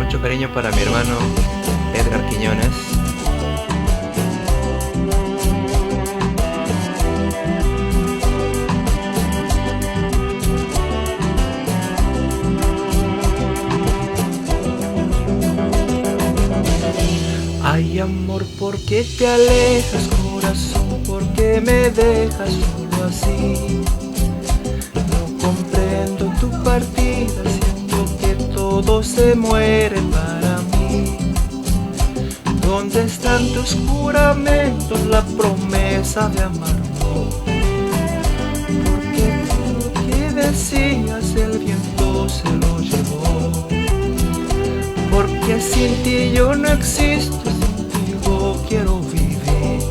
mucho cariño para mi hermano Edgar Quiñones. Ay, amor, ¿por qué te alejas, corazón? ¿Por qué me dejas solo así? No comprendo tu partida, siento que todo se muere para mí. ¿Dónde están tus juramentos, la promesa de amarnos? Porque lo que decías el viento se lo llevó. Porque sin ti yo no existo, quiero vivir,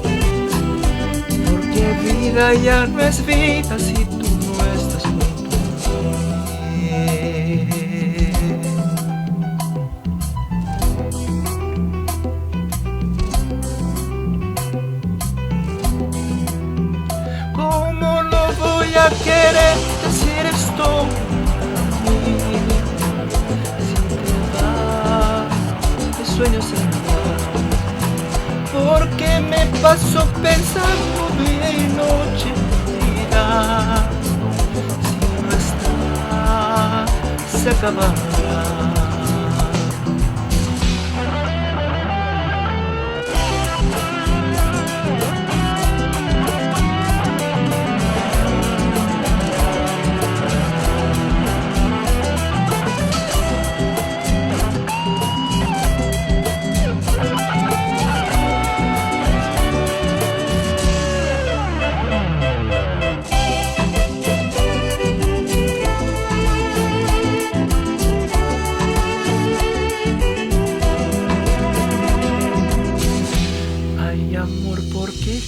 porque vida ya no es vida si tú no estás junto a mí. ¿Cómo no voy a querer si eres todo para mí? Si te vas, mis sueños se van. Porque me paso pensando día y noche en vida. Si no está, se acabará.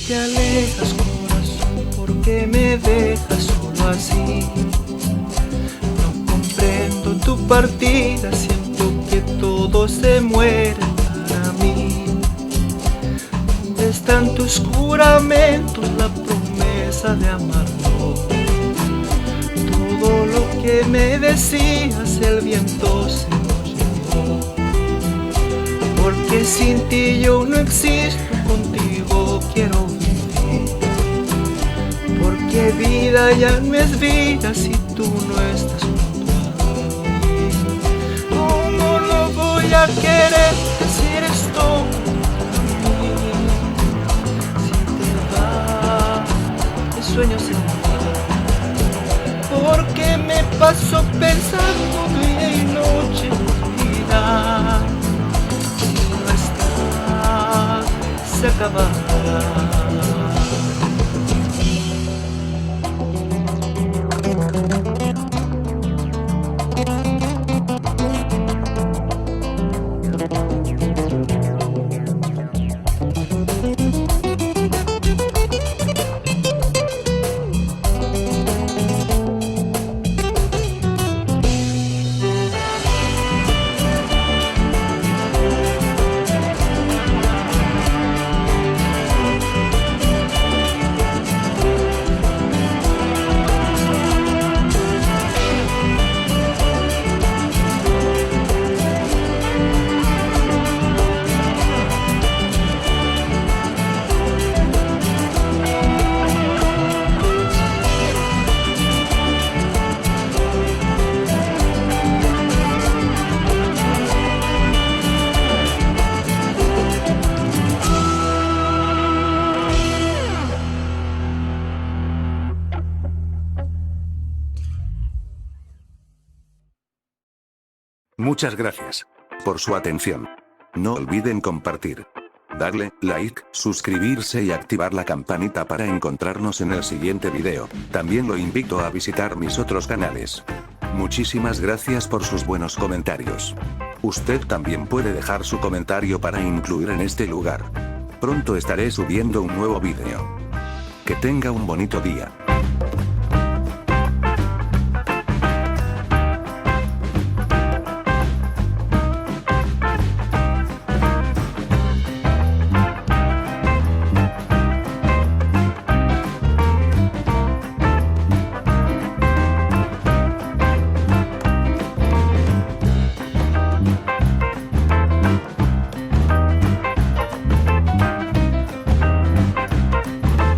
Te alejas, corazón, ¿por qué me dejas solo así? No comprendo tu partida, siento que todo se muere para mí. ¿Dónde están tus juramentos, la promesa de amarnos? Todo lo que me decías el viento se lo llevó. Porque sin ti yo no existo, contigo quiero vivir. Porque vida ya no es vida si tú no estás junto a mí. ¿Cómo no voy a querer si eres todo para mí? Si te vas, mis sueños se van. Porque me paso pensando día y noche en vida. Si no estás, se acabará. Muchas gracias por su atención. No olviden compartir, darle like, suscribirse y activar la campanita para encontrarnos en el siguiente video. También lo invito a visitar mis otros canales. Muchísimas gracias por sus buenos comentarios. Usted también puede dejar su comentario para incluir en este lugar. Pronto estaré subiendo un nuevo video. Que tenga un bonito día.